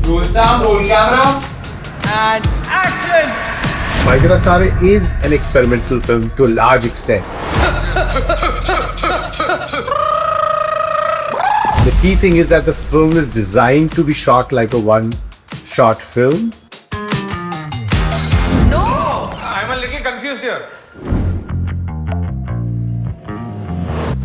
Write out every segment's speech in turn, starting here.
Roll sound, roll camera, and action! Bhaichara Stare is an experimental film to a large extent. The key thing is that the film is designed to be shot like a one-shot film. I'm a little confused here.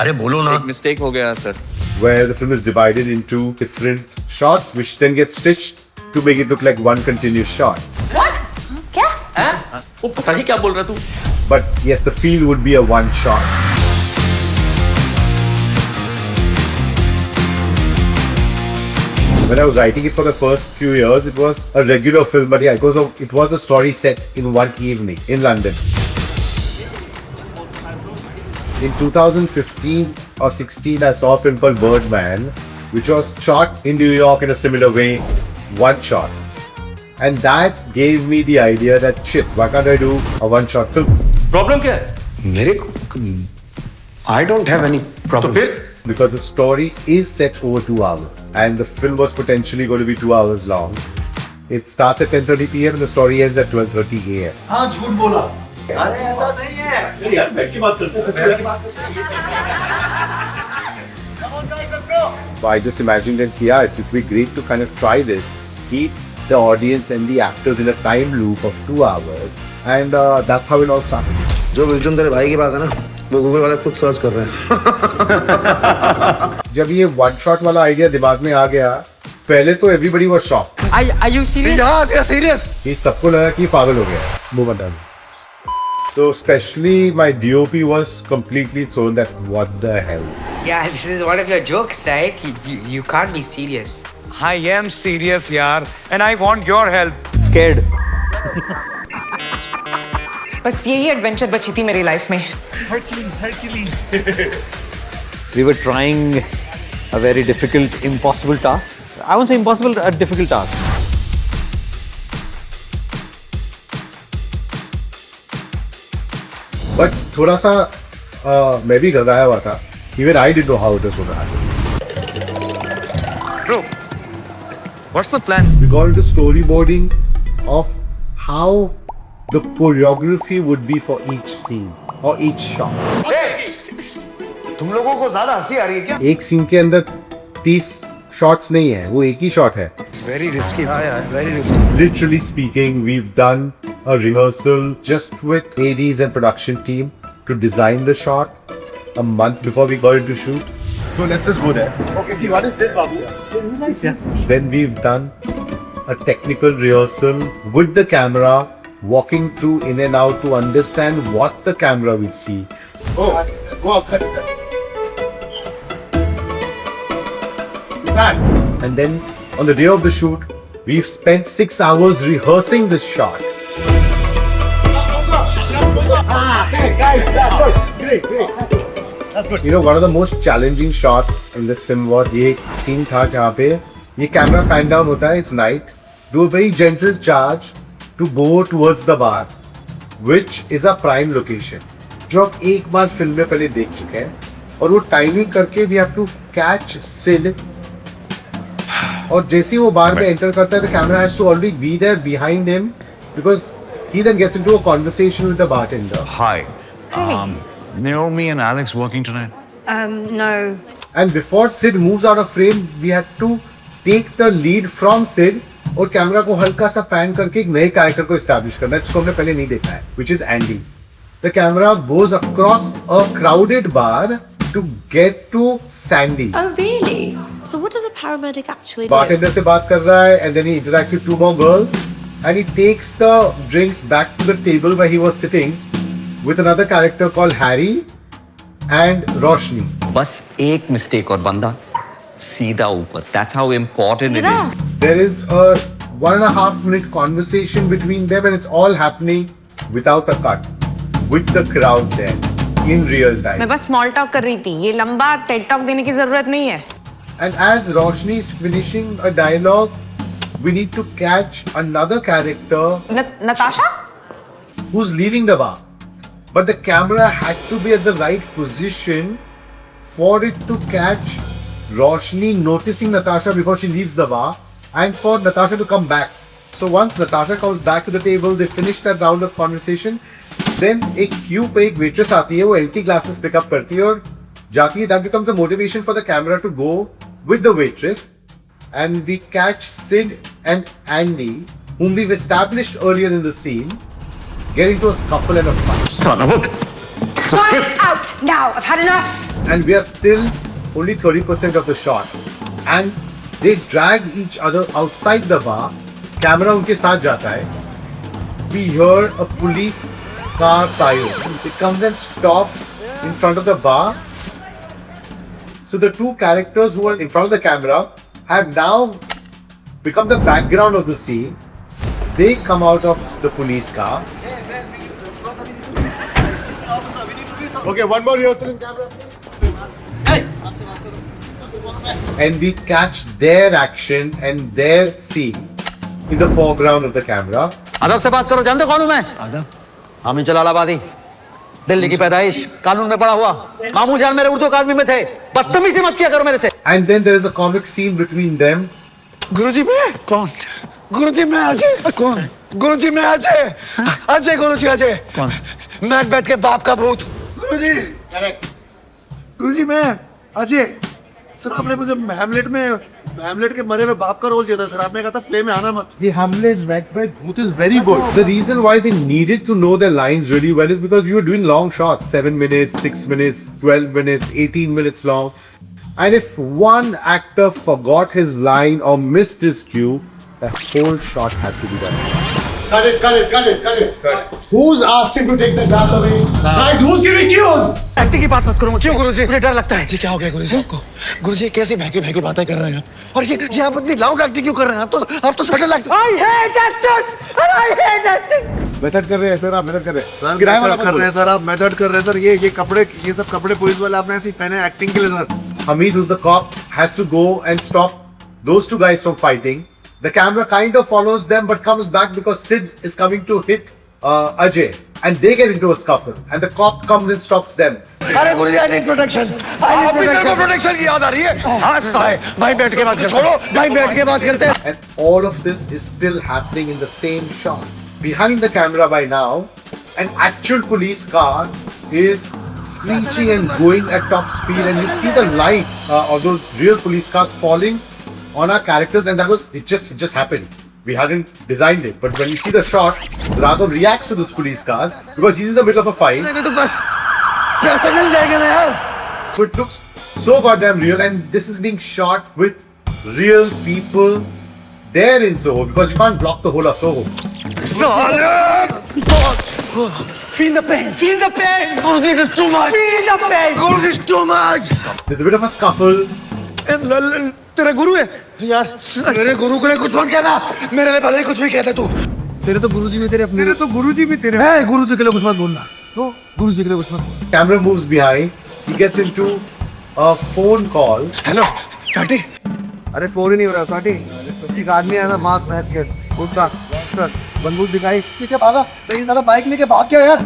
अरे बोलो ना। एक mistake हो गया sir. Where the film is divided into different shots, which then get stitched to make it look like one continuous shot. क्या? वो पता नहीं क्या बोल रहा तू। But yes, the feel would be a one shot. When I was writing it for the first few years, it was a regular film, but yeah, it was a story set in one evening in London. In 2015 or 16, I saw a film called Birdman, which was shot in New York in a similar way, one shot. And that gave me the idea that shit, why can't I do a one-shot film? Problem क्या है? मेरे को I don't have any तो problem. फिर Because the story is set over 2 hours, and the film was potentially going to be 2 hours long. It starts at 10:30 p.m. and the story ends at 12:30 a.m. हाँ झूठ बोला। यार बैठ के बात करते So I just imagined that yeah, it would be great to kind of try this, keep the audience and the actors in a time loop of 2 hours, and that's how it all started. जो wisdom तेरे भाई के पास है ना, वो Google वाले खुद search कर रहे हैं. जब ये वन शॉट वाला आइडिया दिमाग में आ गया, पहले तो everybody was shocked. Are you serious? Yeah, they are serious. ये सबको लगा कि पागल हो गया मुंह बंद. So especially my DOP was completely thrown that what the hell. Yeah, this is one of your jokes, right? You can't be serious. I am serious, yaar, and I want your help. Scared. बस यही adventure बची थी मेरी life में. We were trying a very difficult, impossible task. I won't say impossible, a difficult task. But थोड़ा सा मैं भी घबराया हुआ था. Even I didn't know how it was going to happen. Bro, what's the plan? We got into storyboarding of how the choreography would be for each scene or each shot. तुम लोगों को ज्यादा हंसी आ रही है क्या? एक सीन के अंदर 30 शॉट्स नहीं है, वो एक ही शॉट है. It's very risky. Yeah, very risky. Literally speaking, we've done a rehearsal just with ADs and production team to design the shot a month before we got into shoot. So let's just go there. Okay, see what is this, Babu? Then we've done a technical rehearsal with the camera, walking through in and out to understand what the camera will see. Oh, go outside. And then on the day of the shoot, we've spent 6 hours rehearsing this shot. You know, one of the most challenging shots in this film was ये scene था जहाँ पे ये camera pan down होता है, it's night, do a very gentle charge to go towards the bar, which is a prime location. जो आप एक बार फिल्म में पहले देख चुके हैं, और वो टाइमिंग करके we have to catch Sid, और जैसे ही वो बार में एंटर करता है, the camera has to already be there behind him because he then gets into a conversation with the bartender. Hi. Naomi and Alex working tonight? No. And before Sid moves out of frame, we had to take the lead from Sid और camera को हल्का सा fan करके एक नए character को establish करना है जिसको हमने पहले नहीं देखा है, which is Andy. The camera goes across a crowded bar to get to Sandy. Oh, really? So what does a paramedic actually do? Bartender से बात कर रहा है and then he interacts with 2 more girls and he takes the drinks back to the table where he was sitting with another character called Harry and Roshni. बस एक mistake और बंदा सीधा ऊपर. That's how important it is. There is a 1.5 minute conversation between them and it's all happening without a cut, with the crowd there in real time. मैं बस small talk कर रही थी. ये लंबा टेड टॉक देने की जरूरत नहीं है. And as Roshni is finishing a dialogue, we need to catch another character Natasha? who's leaving the bar. But the camera had to be at the right position for it to catch Roshni noticing Natasha before she leaves the bar and for Natasha to come back. So once Natasha comes back to the table, they finish that round of conversation. Then एक queue पे एक waitress आती है, वो empty glasses pick up करती है और जाती है. That becomes the motivation for the camera to go with the waitress, and we catch Sid and Andy, whom we've established earlier in the scene, get into a scuffle and a fight. Son of a... Quiet out now. I've had enough. And we are still only 30% of the shot, and they drag each other outside the bar. Camera उनके साथ जाता है. We hear a police car siren. It comes and stops in front of the bar. So the two characters who are in front of the camera have now become the background of the scene. They come out of the police car. Okay, one more rehearsal in camera. And we catch their action and their scene in the foreground of the camera. अदब से बात करो, जानते कौन हूं मैं? अदब हामिद जलालाबादी, दिल्ली की पैदाइश, कानून में पढ़ा हुआ. मामू जान मेरे उर्दू अकादमी में थे. बदतमीजी मत किया करो मेरे से. And then there is a comic scene between them. गुरुजी मैं कौन? गुरुजी मैं अजय. कौन? गुरुजी मैं अजय. अजय गुरुजी अजय. कौन? मैकबेथ के बाप का भूत. गुरुजी. गुरुजी मैं अजय. सर आपने मुझे हैमलेट के मरे हुए बाप का रोल दिया था सर. आपने कहा था प्ले में आना मत. The Hamlet's Macbeth booth is very good. The reason why they needed to know their lines really well is because we were doing long shots, 7 minutes, 6 minutes, 12 minutes, 18 minutes long. And if one actor forgot his line or missed his cue, the whole shot had to be done. Cut it. Who's asked him to take the glass away? Guys, who's giving cues? Acting की बात मत करो मुझसे. क्यों गुरुजी? मुझे डर लगता है. ये क्या हो गया गुरुजी आपको? गुरुजी कैसी बहकी बातें कर रहे हैं आप? और ये आप इतनी लाउड एक्टिंग क्यों कर रहे हैं? आप तो subtle acting. I hate actors and I hate acting. Method कर रहे हैं सर, आप मेथड कर रहे हैं. सर किराए वाला मेथड कर रहे हैं सर. आप मेथड कर रहे हैं सर. ये कपड़े, ये सब कपड़े पुलिस वाले आपने ऐसे पहने एक्टिंग के लिए sir. Hamid, who's the cop, has to go and stop those two guys from fighting. The camera kind of follows them but comes back because Sid is coming to hit Ajay, and they get into a scuffle, and the cop comes and stops them. अरे गुरुजी I need protection. आप भी मेरे को protection की याद आ रही है. हाँ भाई बैठ के बात छोड़ो. भाई बैठ के बात करते हैं. And all of this is still happening in the same shot. Behind the camera by now, an actual police car is screeching and going at top speed, and you see the light of those real police cars falling on our characters, and it just happened. We hadn't designed it, but when you see the shot, Raghav reacts to those police cars because he's in the middle of a fight. तो बस कैसे मिल जाएगा ना यार. So it looks so goddamn real, and this is being shot with real people there in Soho because you can't block the whole of Soho. Feel the pain. Feel the pain. Guruji it is too much. Feel the pain. Guruji is too much. There's a bit of a scuffle. तेरे गुरु है यार. मेरे गुरु को कुछ मत कहना. मेरे लिए भले ही कुछ भी कहता तू. तेरे तो गुरुजी भी तेरे अपने. तेरे तो गुरुजी भी तेरे. है गुरुजी के लिए कुछ मत बोलना. तो गुरुजी के लिए कुछ मत बोलना. Camera moves behind. He gets into a phone call. Hello चाटी. अरे फोन ही नहीं हो रहा चाटी. एक आदमी आया था मास्क पहन के. उसका बंदूक दिखाई. पीछे भागा. तो ये साला बाइक लेके भाग गया यार.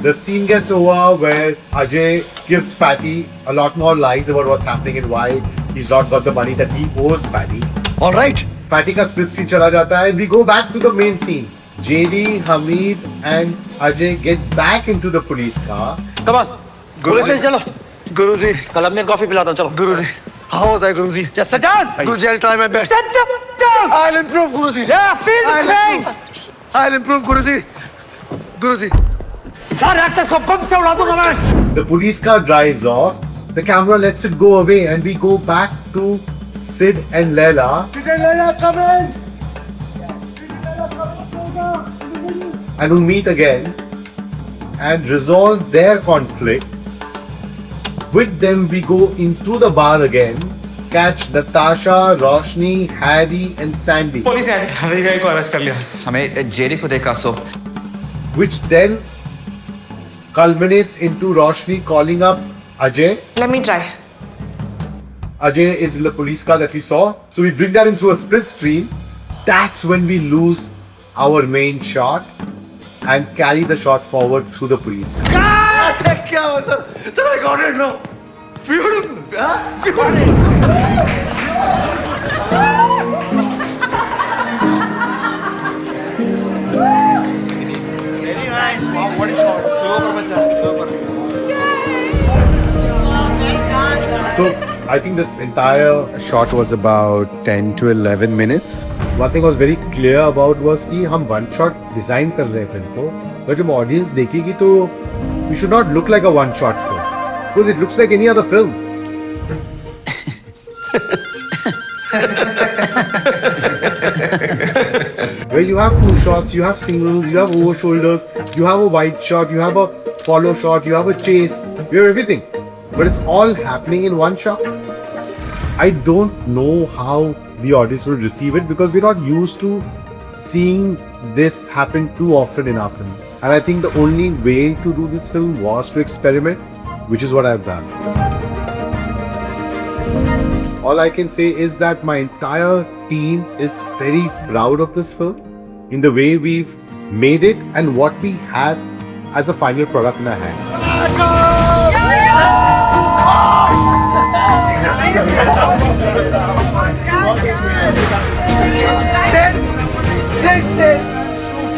The scene gets over where Ajay gives Patty a lot more lies about what's happening and why he's not got the money that he owes Patty. All right. Patty का split screen चला जाता है. We go back to the main scene. JD, Hamid and Ajay get back into the police car. Come on. Police station चलो. गुरुजी. कल अपने coffee पिलाता हूँ. चलो. गुरुजी. How was I Guruji? Just sit down. Guruji I'll try my best. Sit down. I'll improve Guruji. Yeah, feel the pain. I'll improve गुरुजी. गुरुजी. सारे actors को बम से उड़ा दूंगा मैं. The police car drives off. The camera lets it go away, and we go back to Sid and Leila. Sid and Leila, come in. And who meet again and resolve their conflict. With them, we go into the bar again. Catch Natasha, Roshni, Harry, and Sandy. Police ने हमें को arrest कर लिया. हमें Jerry को देखा सो Which then culminates into Roshni calling up Ajay. Let me try. Ajay is in the police car that we saw. So we bring that into a split screen. That's when we lose our main shot and carry the shot forward through the police car. क्या हुआ sir? Sir I got it now. Beautiful. I think this entire shot was about 10 to 11 minutes. One thing was very clear about was कि हम one shot design कर रहे हैं film को, but जब audience देखेगी तो we should not look like a one shot film because it looks like any other film. Where you have two shots, you have singles, you have over shoulders, you have a wide shot, you have a follow shot, you have a chase, you have everything. But it's all happening in one shot. I don't know how the audience will receive it because we're not used to seeing this happen too often in our films. And I think the only way to do this film was to experiment, which is what I've done. All I can say is that my entire team is very proud of this film in the way we've made it and what we have as a final product in our hand.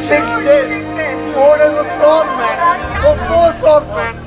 Six days. 4 days of song, man. 4 songs, man.